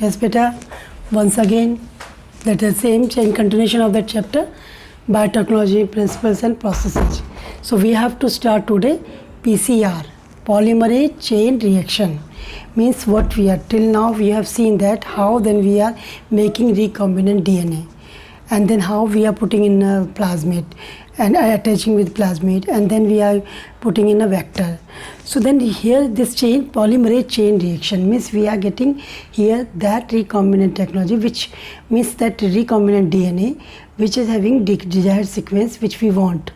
Yes, beta. Once again, that is same chain continuation of that chapter, biotechnology principles and processes. So we have to start today PCR, polymerase chain reaction. Means what we are till now we have seen that how then we are making recombinant DNA, and then how we are putting in a plasmid and attaching with plasmid, and then we are putting in a vector. So then here this chain polymerase chain reaction means we are getting here that recombinant technology, which means that recombinant DNA which is having desired sequence which we want.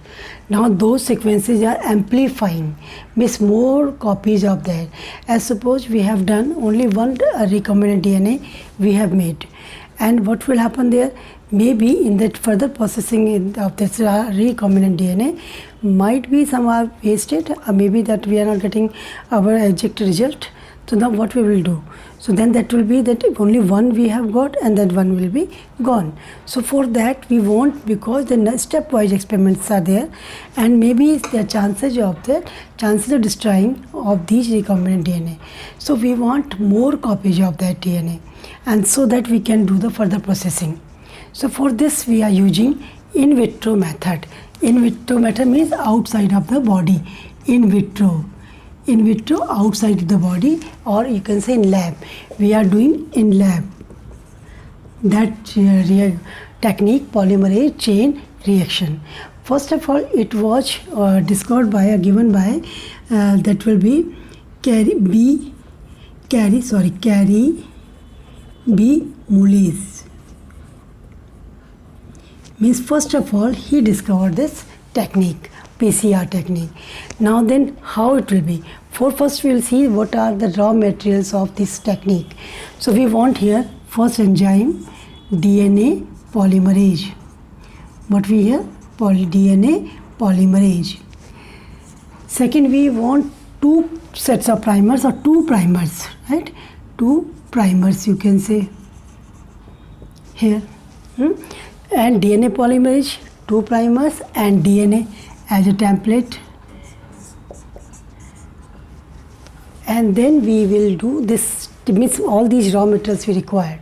Now those sequences are amplifying, means more copies of that. As suppose we have done only one recombinant DNA we have made, and what will happen there? Maybe in that further processing of this recombinant DNA might be some are wasted, or maybe that we are not getting our exact result. So now what we will do? So then that will be that only one we have got and that one will be gone. So for that we want, because the stepwise experiments are there, and maybe the chances of destroying of these recombinant DNA. So we want more copies of that DNA, and so that we can do the further processing. So for this we are using in vitro method. In vitro method means outside of the body. In vitro outside the body, or you can say in lab. We are doing in lab that technique, polymerase chain reaction. First of all, it was discovered by given by that will be Carey B. Mullis. Means first of all he discovered this technique, PCR technique. Now then how it will be? First we will see what are the raw materials of this technique. So we want here first enzyme DNA polymerase. What we hear? DNA polymerase. Second we want two sets of primers or two primers, right? Two primers you can say here. And DNA polymerase, two primers and DNA as a template. And then we will do this, means all these raw materials we required.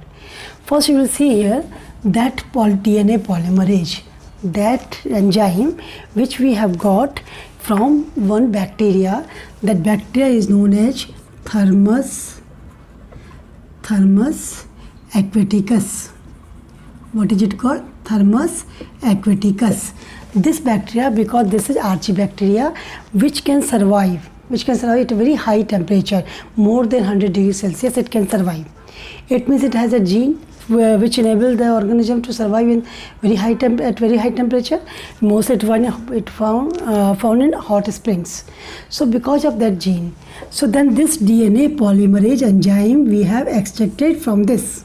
First you will see here that DNA polymerase, that enzyme which we have got from one bacteria. That bacteria is known as Thermus aquaticus. What is it called? Thermus aquaticus. This bacteria, because this is archibacteria which can survive at a very high temperature, more than 100 degrees Celsius it can survive. It means it has a gene which enables the organism to survive in very high temperature. Most it found in hot springs. So because of that gene, so then this DNA polymerase enzyme we have extracted from this.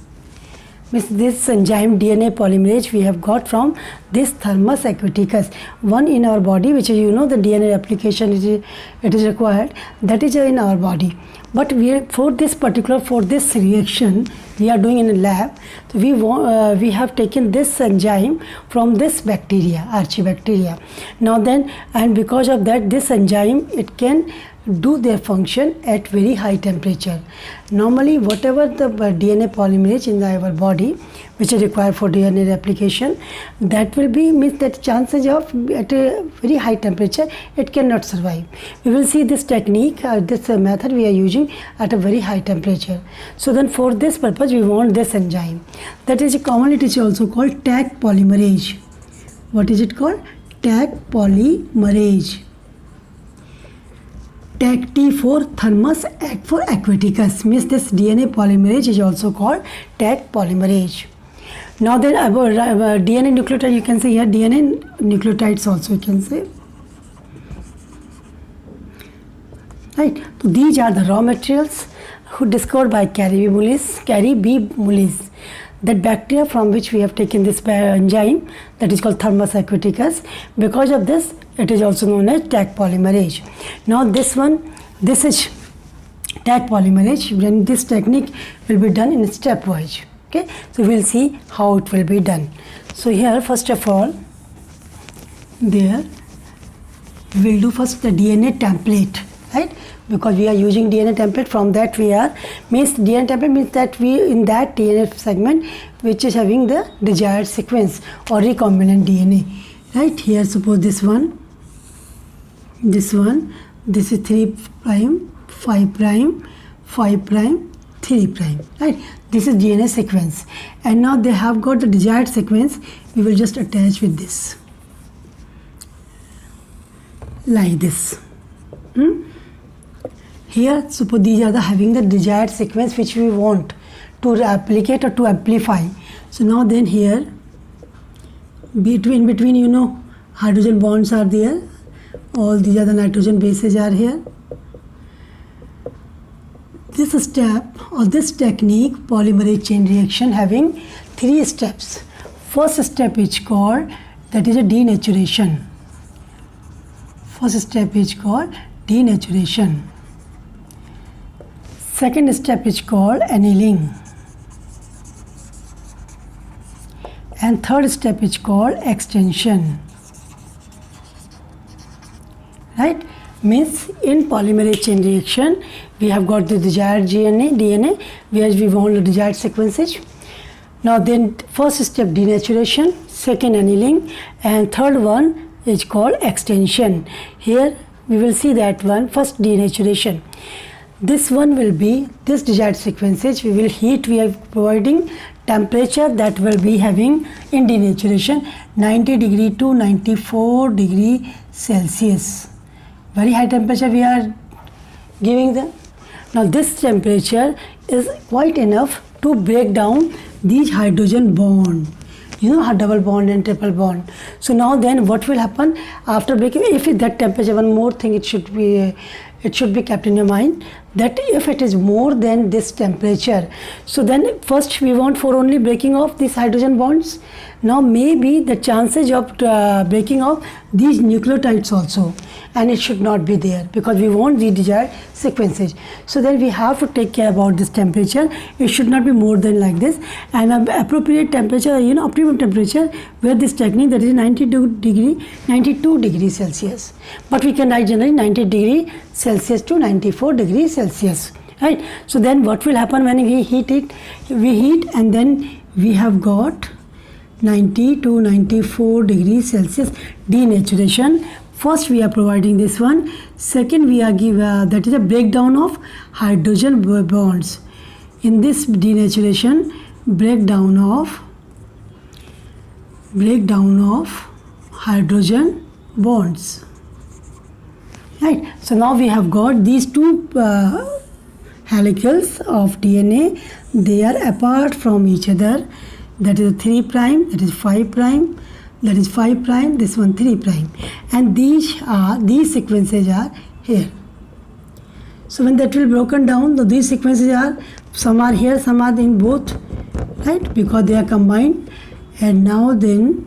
Means this enzyme DNA polymerase we have got from this Thermus aquaticus, one in our body, which is the DNA replication it is required, that is in our body. But for this reaction we are doing in a lab. So we have taken this enzyme from this bacteria, archibacteria. Now then, and because of that, this enzyme it can do their function at very high temperature. Normally whatever the DNA polymerase in our body which is required for DNA replication, that will be, means that chances of at a very high temperature it cannot survive. We will see this technique, this method we are using at a very high temperature. So then for this purpose we want this enzyme. That is commonly it is also called Taq polymerase. What is it called? Taq polymerase. Taq T for Thermus for aquaticus, means this DNA polymerase is also called Taq polymerase. Now then about DNA nucleotide, you can say here DNA nucleotides also you can say. Right. So these are the raw materials who discovered by Carey B. Mullis. That bacteria from which we have taken this enzyme, that is called Thermus aquaticus. Because of this, it is also known as Taq polymerase. Now this is Taq polymerase, when this technique will be done in stepwise. Okay, so we will see how it will be done. So here first of all, there we will do first the DNA template. right? Because we are using DNA template, from that we are, means DNA template means that we in that DNA segment which is having the desired sequence or recombinant DNA, right? Here suppose this one, this is 3 prime, 5 prime, 5 prime, 3 prime, right? This is DNA sequence, and now they have got the desired sequence. We will just attach with this like this. Here suppose these are the having the desired sequence which we want to replicate or to amplify. So now then here between you know hydrogen bonds are there, all these are the nitrogen bases are here. This step or this technique, polymerase chain reaction, having 3 steps. First step is called, that is a denaturation. First step is called denaturation. Second step is called annealing. And third step is called extension. Right? Means in polymerase chain reaction, we have got the desired DNA where we want the desired sequences. Now then first step denaturation, second annealing, and third one is called extension. Here we will see that one, first denaturation. This one will be this desired sequences. We will heat, we are providing temperature that will be having in denaturation 90 degree to 94 degree Celsius. Very high temperature we are giving them. Now this temperature is quite enough to break down these hydrogen bond. You know, double bond and triple bond. So now then what will happen after breaking, if that temperature, one more thing it should be kept in your mind, that if it is more than this temperature, so then first we want for only breaking off these hydrogen bonds. Now maybe the chances of breaking off these nucleotides also, and it should not be there because we want the desired sequences. So then we have to take care about this temperature. It should not be more than like this, and appropriate temperature, you know, optimum temperature where this technique, that is 92 degree Celsius. But we can write generally 90 degree Celsius to 94 degrees Celsius, right? So then what will happen when we heat it? We heat and then we have got 90 to 94 degrees Celsius denaturation. First we are providing this one. Second we are that is a breakdown of hydrogen bonds. In this denaturation, breakdown of hydrogen bonds. Right. So now we have got these two helicals of DNA. They are apart from each other. That is 3 prime, that is 5 prime, that is 5 prime, this one 3 prime. And these sequences are here. So when that will broken down, these sequences are, some are here, some are in both, right? Because they are combined. And now then,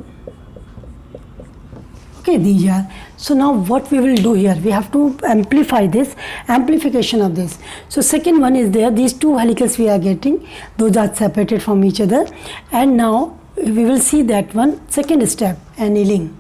okay, these are. So now what we will do here, we have to amplify this, amplification of this. So second one is there, these two helicals we are getting, those are separated from each other. And now we will see that one, second step, annealing.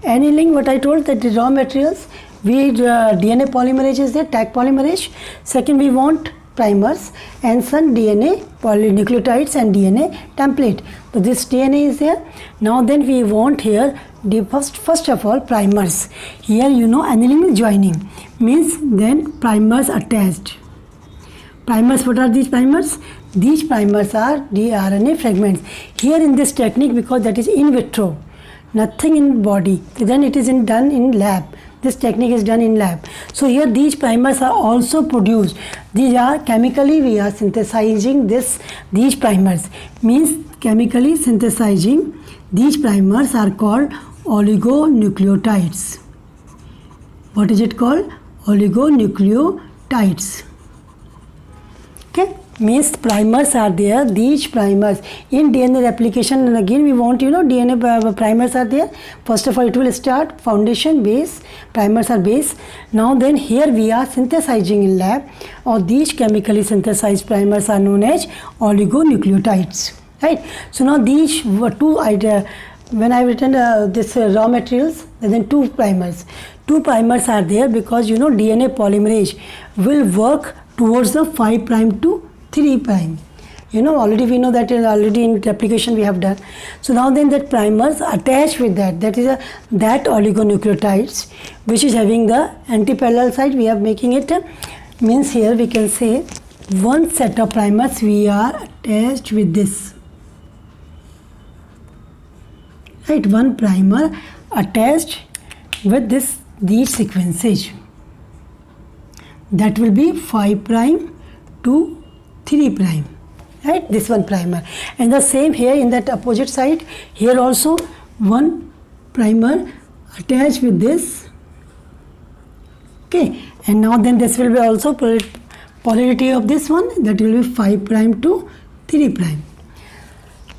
Annealing, what I told, that the raw materials, we DNA polymerase is there, Taq polymerase. Second we want primers and some DNA polynucleotides and DNA template. So this DNA is there. Now then we want here the first of all primers. Here you know annealing is joining, means then primers attached. Primers, what are these primers? These primers are the RNA fragments. Here in this technique, because that is in vitro, nothing in body, then it is done in lab. This technique is done in lab. So here these primers are also produced. These are chemically we are synthesizing these primers. Means chemically synthesizing these primers are called oligonucleotides. What is it called? Oligonucleotides. Okay. Means primers are there, these primers in DNA replication, and again we want, you know, DNA primers are there. First of all it will start foundation, base, primers are base. Now then here we are synthesizing in lab, or these chemically synthesized primers are known as oligonucleotides, right? So now these were two, when I written this raw materials, and then two primers. two primers are there, because you know DNA polymerase will work towards the 5 prime to 3 prime. You know, already we know that already in replication we have done. So now then that primers attached with that is that oligonucleotides which is having the anti-parallel site, we are making it means here we can say one set of primers we are attached with this, right, one primer attached with these sequences, that will be 5 prime to 3 prime, right, this one primer. And the same here in that opposite side, here also one primer attached with this, okay. And now then this will be also polarity of this one, that will be 5 prime to 3 prime.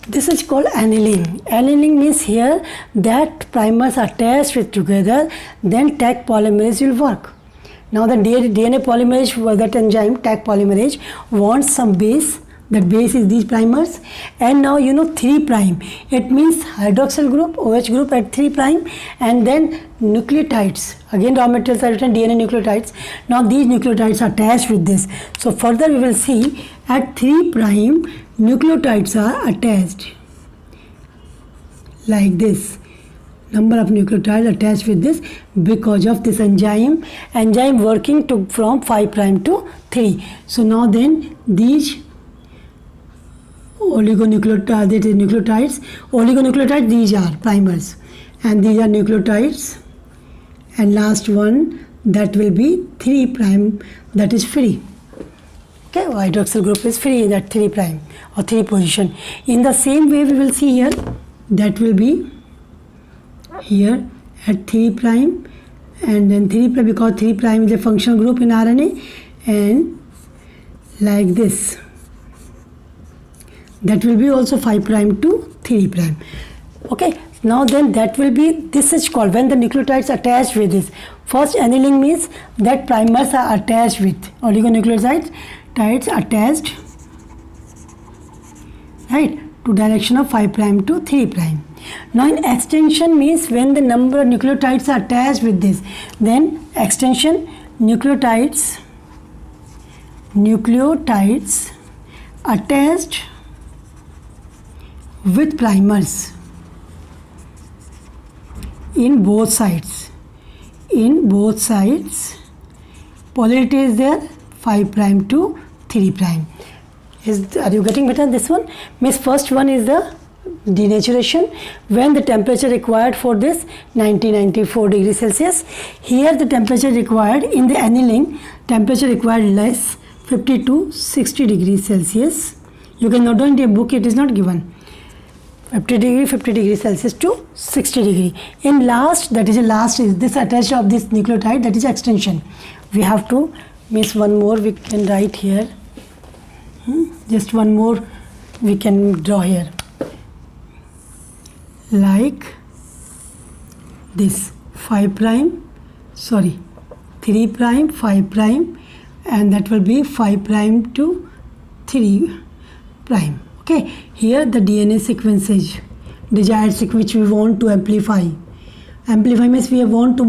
This is called annealing. Annealing means here that primers are attached with together, then Taq polymerase will work. Now the DNA polymerase, that enzyme Taq polymerase wants some base. That base is these primers, and now you know 3 prime, it means hydroxyl group, OH group at 3 prime, and then nucleotides, again raw materials are written DNA nucleotides. Now these nucleotides are attached with this. So further we will see at 3 prime nucleotides are attached like this, number of nucleotides attached with this because of this enzyme working from 5 prime to 3. So now then these oligonucleotides, these are primers, and these are nucleotides, and last one that will be 3 prime, that is free, okay. Hydroxyl group is free in that 3 prime or 3 position. In the same way we will see here, that will be here at 3 prime, and then 3 prime, because 3 prime is a functional group in RNA, and like this, that will be also 5 prime to 3 prime, okay. Now then that will be, this is called when the nucleotides attached with this. First annealing means that primers are attached with oligonucleotides attached, right, to direction of 5 prime to 3 prime. Now in extension means when the number of nucleotides are attached with this, then extension nucleotides attached with primers in both sides, polarity is there 5 prime to 3 prime. Are you getting better? This one means first one is the denaturation, when the temperature required for this 90-94 degrees Celsius. Here the temperature required in the annealing, temperature required less, 50 to 60 degrees Celsius. You can note down in the book, it is not given. 50 degrees Celsius to 60 degree. In last, that is this attached of this nucleotide, that is extension. We have to miss one more, we can write here. Just one more we can draw here. Like this 3 prime, 5 prime, and that will be 5 prime to 3 prime. Okay, here the DNA sequences, desired sequence which we want to amplify. Amplify means we want to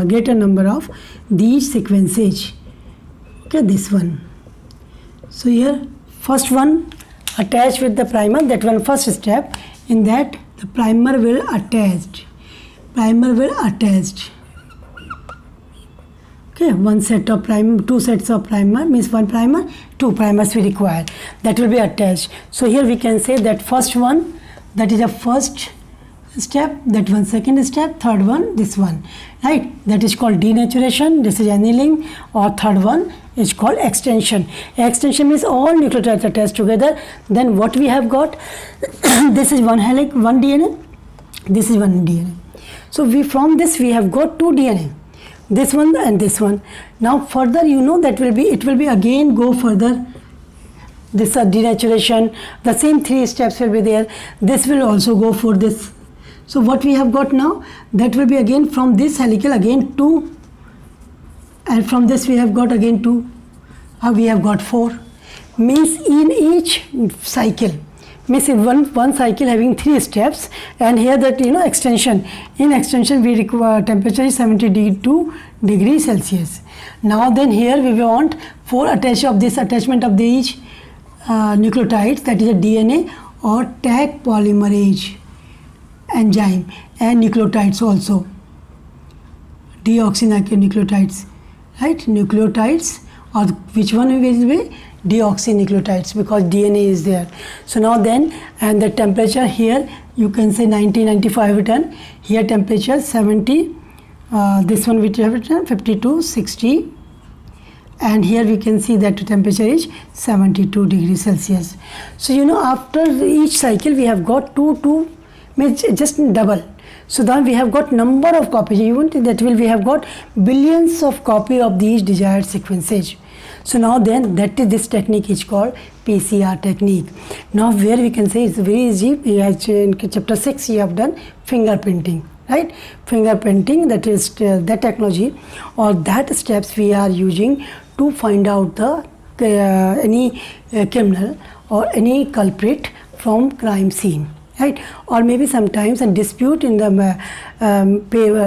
greater number of these sequences. Okay, this one. So here first one attached with the primer, that one first step. In that the primer will attached. Okay, one set of primer, 2 sets of primer means 1 primer, 2 primers we require, that will be attached. So here we can say that first one, that is the first step, that one second step, third one this one, right, that is called denaturation, this is annealing, or third one is called extension. Extension means all nucleotides attached together. Then what we have got, this is one helix, one DNA, this is one DNA. So from this we have got 2 DNA, this one and this one. Now further you know that it will be again go further, this denaturation, the same 3 steps will be there, this will also go for this. So what we have got now, that will be again from this helical again 2, and from this we have got again 2, we have got 4, means in each cycle means one cycle having 3 steps, and here that extension, in extension we require temperature is 72 degrees Celsius. Now then here we want for attachment of these nucleotides, that is a DNA or Taq polymerase enzyme, and nucleotides also, deoxynucleotides, right? Nucleotides, or which one will be deoxynucleotides, because DNA is there. So now then, and the temperature here you can say 90-95 written, here temperature 70, this one which have written 52, 60, and here we can see that the temperature is 72 degrees Celsius. So after each cycle we have got two means just double. So then we have got number of copies, even that will we have got billions of copy of these desired sequences. So now then, that is, this technique is called PCR technique. Now where we can say it's very easy, in chapter 6 you have done fingerprinting, right? Fingerprinting, that is that technology or that steps we are using to find out the any criminal or any culprit from crime scene, right? Or maybe sometimes a dispute in the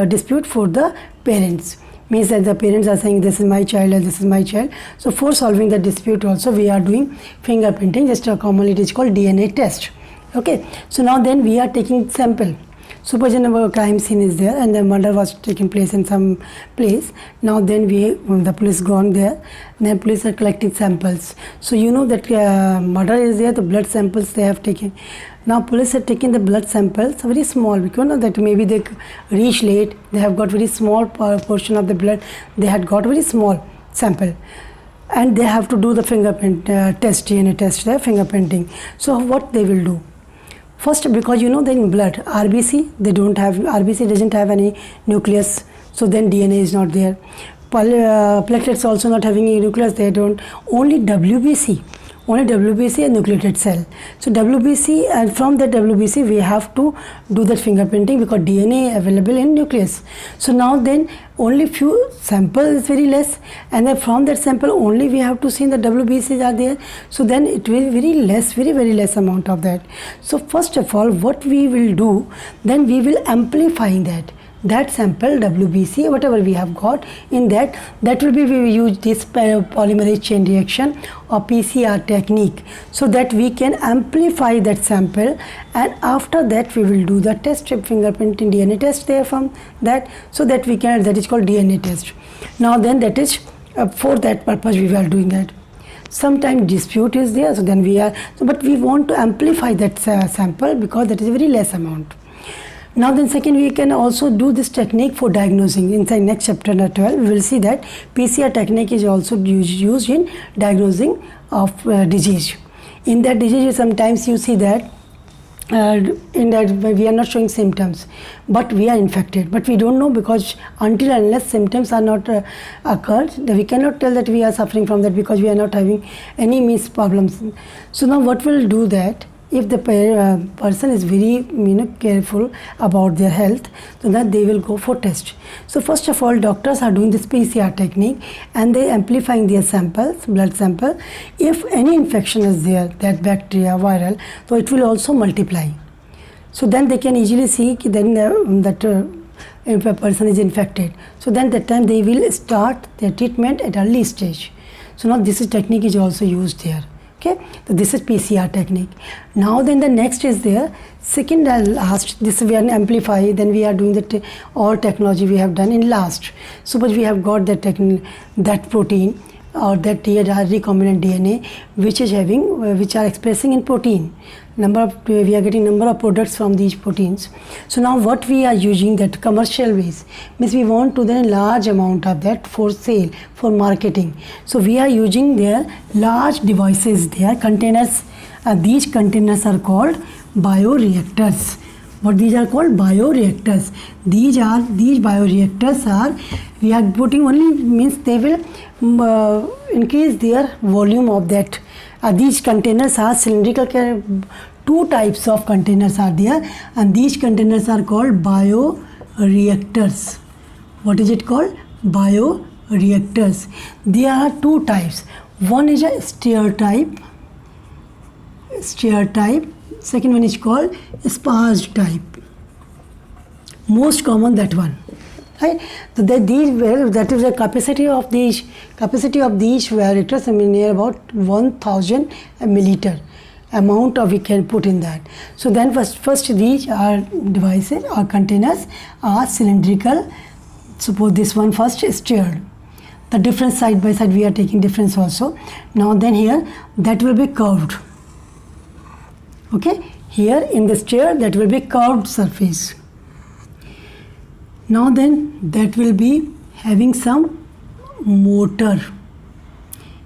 dispute for the parents, means that the parents are saying this is my child and this is my child. So for solving the dispute also we are doing fingerprinting, just commonly it is called DNA test. Okay, so now then we are taking sample. Suppose a crime scene is there and the murder was taking place in some place. Now then the police gone there, then police are collecting samples. So that murder is there, the blood samples they have taken. Now police are taking the blood samples very small, because that maybe they reach late, they have got very small portion of the blood, they had got very small sample, and they have to do the fingerprint test, DNA test, their fingerprinting. So what they will do? First, because then in blood, RBC, RBC doesn't have any nucleus, so then DNA is not there. Platelets also not having a nucleus, they don't, only WBC a nucleated cell. So WBC, and from that WBC we have to do that fingerprinting, because DNA available in nucleus. So now then only few sample is very less, and then from that sample only we have to see the WBCs are there. So then it will be very less amount of that. So first of all, what we will do, then we will amplify that sample WBC, whatever we have got in that will be, we will use this polymerase chain reaction or PCR technique, so that we can amplify that sample, and after that we will do the test, fingerprinting DNA test there from that, so that we can, that is called DNA test. Now then, that is for that purpose we are doing that. Sometimes dispute is there, so then we are, but we want to amplify that sample, because that is a very less amount. Now then, second, we can also do this technique for diagnosing. Inside next chapter 12, we will see that PCR technique is also used in diagnosing of disease. In that disease, sometimes you see that in that we are not showing symptoms, but we are infected, but we don't know, because until unless symptoms are not occurred, we cannot tell that we are suffering from that, because we are not having any problems. So now what will do that? If the person is very careful about their health, so that they will go for test. So first of all, doctors are doing this PCR technique, and they amplifying their samples, blood sample. If any infection is there, that bacteria, viral, so it will also multiply. So then they can easily see then if a person is infected. So then that time they will start their treatment at early stage. So now this technique is also used there. Okay, so this is PCR technique. Now then the next is there, second and last, this we are amplify, then we are doing the all technology we have done in last. Suppose we have got that protein or that recombinant DNA which is having, which are expressing in protein. We are getting number of products from these proteins. So now what we are using that commercial ways, means we want to then large amount of that for sale, for marketing. So we are using their large devices, their containers. These containers are called bioreactors. What these are called? Bioreactors. These bioreactors are, we are putting only, means they will increase their volume of that. These containers are cylindrical. Two types of containers are there, and these containers are called bioreactors. What is it called? Bioreactors. There are two types. One is a stir type. Second one is called sparge type. Most common that one, right? So that is the capacity of these reactors. I mean, near about 1000 milliliter amount of we can put in that. So then first these are devices or containers are cylindrical. Suppose this one first is stirred. The difference side by side we are taking difference also. Now then here that will be curved. Okay, here in the stir that will be curved surface. Now then that will be having some motor.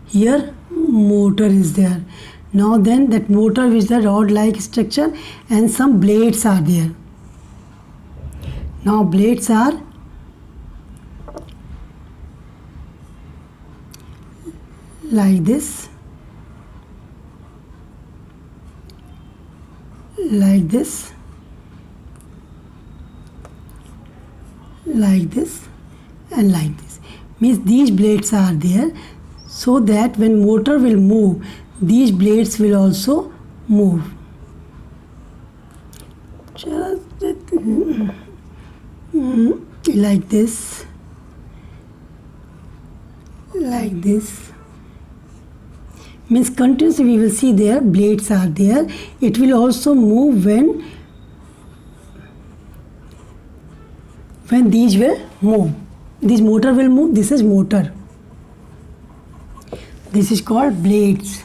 Here motor is there. Now then that motor with the rod like structure and some blades are there. Now blades are like this, like this, like this and like this. Means these blades are there so that when motor will move, these blades will also move. Just like this, like this. Means continuously we will see there blades are there. It will also move when these will move. This motor will move. This is motor. This is called blades.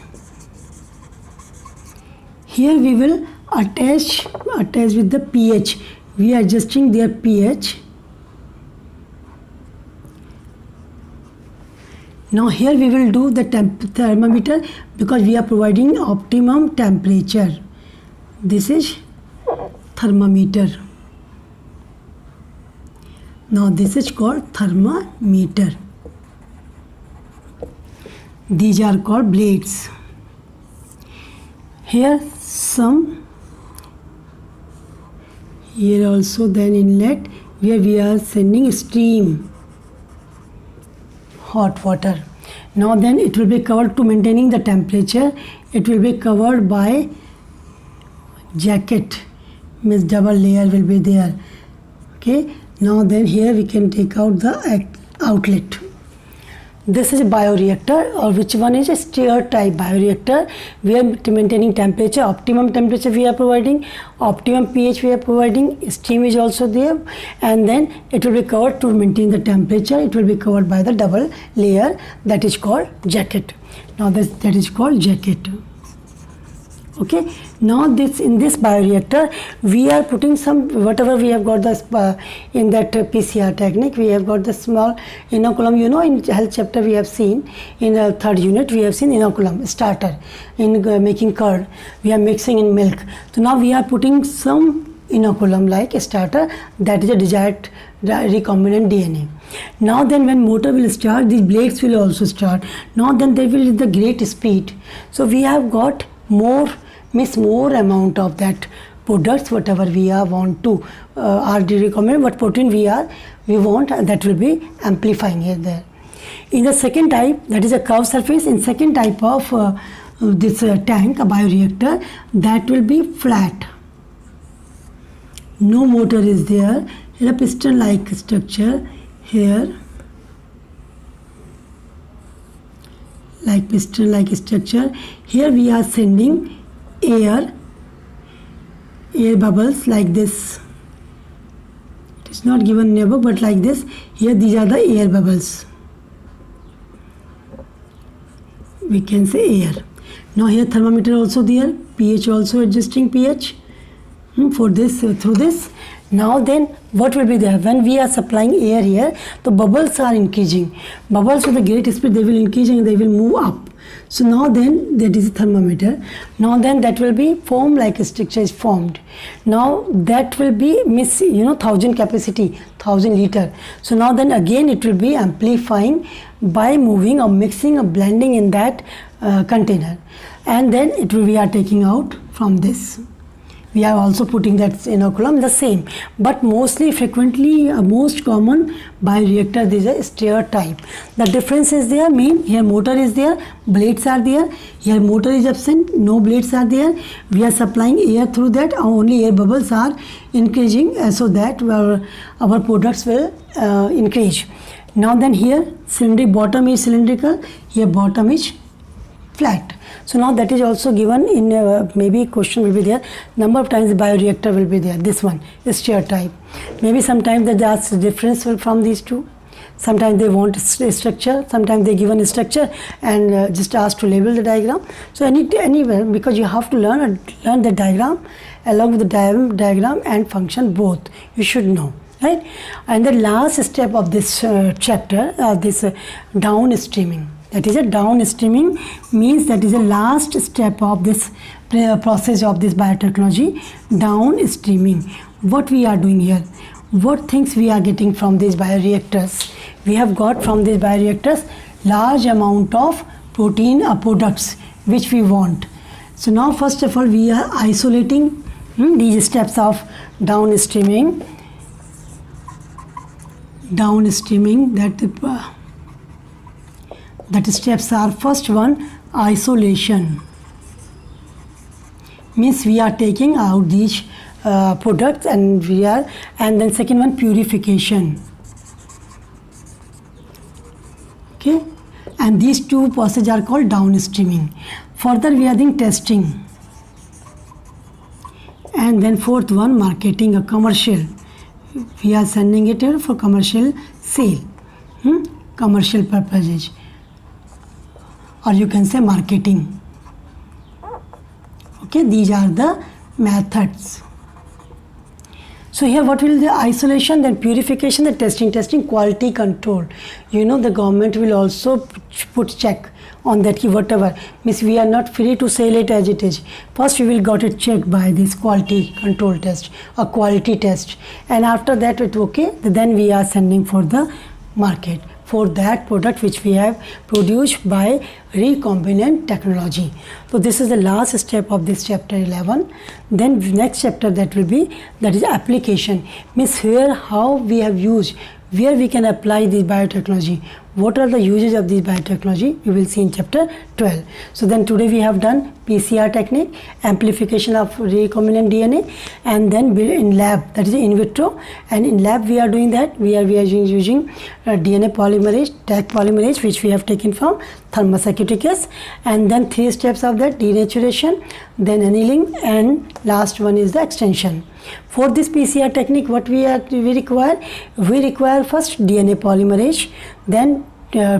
Here we will attach with the pH. We are adjusting their pH. Now here we will do the thermometer because we are providing optimum temperature. This is thermometer. Now this is called thermometer. These are called blades. Here also then inlet where we are sending steam, hot water. Now then it will be covered to maintaining the temperature. It will be covered by jacket, means double layer will be there. Okay. Now then here we can take out the outlet. This is a bioreactor, or which one is a stir type bioreactor. We are maintaining temperature, optimum temperature we are providing, optimum pH we are providing, steam is also there, and then it will be covered to maintain the temperature. It will be covered by the double layer that is called jacket. Now that is called jacket. Okay. Now in this bioreactor we are putting some whatever we have got the in that PCR technique. We have got the small inoculum. You know, in health chapter we have seen in the third unit we have seen inoculum starter in making curd. We are mixing in milk. So now we are putting some inoculum like a starter, that is a desired recombinant DNA. Now then when motor will start, these blades will also start. Now then they will with the great speed. So we have got more amount of that products whatever we are want to RD recommend what protein we want, that will be amplifying here there. In the second type, that is a curved surface, in second type of this tank, a bioreactor, that will be flat. No motor is there. Here a piston like structure here, like piston like structure. Here we are sending air bubbles like this. It is not given in your book, but like this. Here these are the air bubbles. We can say air. Now here thermometer also there, pH also adjusting pH for this through this. Now then what will be there? When we are supplying air here, the bubbles are increasing. Bubbles with a great speed, they will increase and they will move up. So now then that is a thermometer. Now then that will be foam like a structure is formed. Now that will be 1000 capacity, 1000 liter. So now then again it will be amplifying by moving or mixing or blending in that container. And then we are taking out from this. we are also putting that inoculum the same, but mostly frequently most common bioreactor is a stir type. The difference is there, mean here motor is there, blades are there, here motor is absent, no blades are there, we are supplying air through that, only air bubbles are increasing so that our products will increase. Now then here cylindrical, bottom is cylindrical, here bottom is flat. So now that is also given in maybe question will be there, number of times the bioreactor will be there. This one is stir type. Maybe sometimes they ask difference from these two. Sometimes they want structure, sometimes they given a structure and just ask to label the diagram. So anywhere, because you have to learn the diagram along with the diagram and function both. You should know. Right? And the last step of this chapter, this downstreaming. That is a downstreaming means that is the last step of this process of this biotechnology. Downstreaming. What we are doing here? What things we are getting from these bioreactors? We have got from these bioreactors large amount of protein products which we want. So now first of all we are isolating these steps of downstreaming. That steps are first one isolation, means we are taking out these products and then second one purification. Okay, and these two processes are called downstreaming. Further we are doing testing, and then fourth one marketing, a commercial. We are sending it here for commercial sale, commercial purposes, or you can say marketing. Okay, these are the methods. So here what will the isolation, then purification, the testing, quality control. You know the government will also put check on that, whatever means we are not free to sell it as it is. First we will got it checked by this quality control test or quality test, and after that it okay, then we are sending for the market for that product which we have produced by recombinant technology. So this is the last step of this chapter 11. Then next chapter that will be, that is application, means here how we have used, where we can apply this biotechnology. What are the uses of this biotechnology? We will see in chapter 12. So then today we have done PCR technique, amplification of recombinant DNA, and then in lab, that is in vitro, and in lab we are doing that. We are using DNA polymerase, Taq polymerase, which we have taken from Thermus Acuticus, and then 3 steps of that: denaturation, then annealing, and last one is the extension. For this PCR technique, what we require? We require first DNA polymerase, then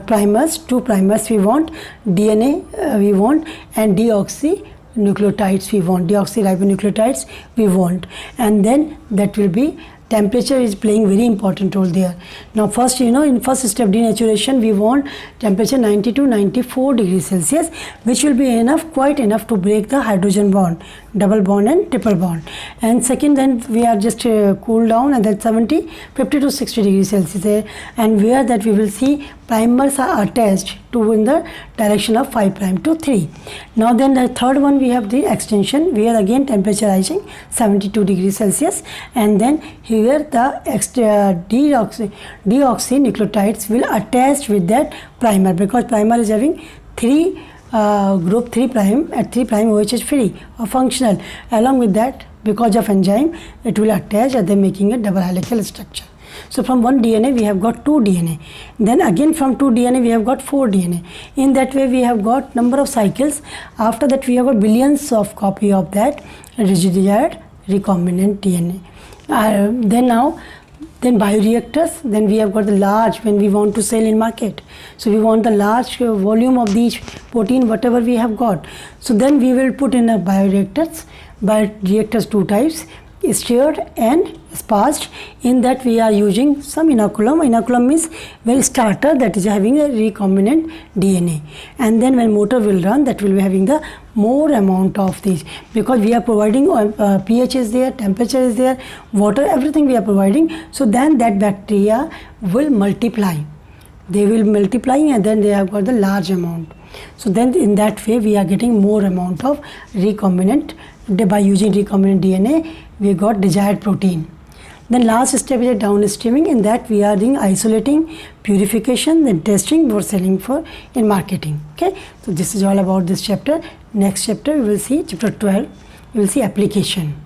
primers, 2 primers we want, DNA we want, and deoxynucleotides we want, deoxyribonucleotides we want, and then that will be temperature is playing very important role there. Now first, in first step denaturation we want temperature 90 to 94 degrees Celsius, which will be enough, quite enough to break the hydrogen bond, double bond and triple bond. And second, then we are just cool down and then 50 to 60 degrees Celsius, and where that we will see primers are attached to in the direction of 5' to 3. Now then the third one we have the extension, where again temperature rising 72 degrees Celsius, and then here the deoxynucleotides will attach with that primer, because primer is having 3 group 3' at 3' OH is free or functional. Along with that, because of enzyme, it will attach and then making a double helical structure. So from one DNA we have got 2 DNA. Then again from 2 DNA we have got 4 DNA. In that way we have got number of cycles. After that we have got billions of copy of that desired recombinant DNA. Then bioreactors, then we have got the large, when we want to sell in market. So we want the large volume of these protein, whatever we have got. So then we will put in a bioreactors 2 types, stirred and sparged. In that we are using some inoculum. Inoculum means very starter, that is having a recombinant DNA. And then when motor will run, that will be having the more amount of these, because we are providing pH is there, temperature is there, water, everything we are providing. So then that bacteria will multiply. They will multiply and then they have got the large amount. So then in that way we are getting more amount of recombinant by using recombinant DNA, we got desired protein. Then last step is a downstreaming. In that we are doing isolating, purification, then testing before selling for in marketing. Okay, so this is all about this chapter. Next chapter we will see chapter 12. We will see application.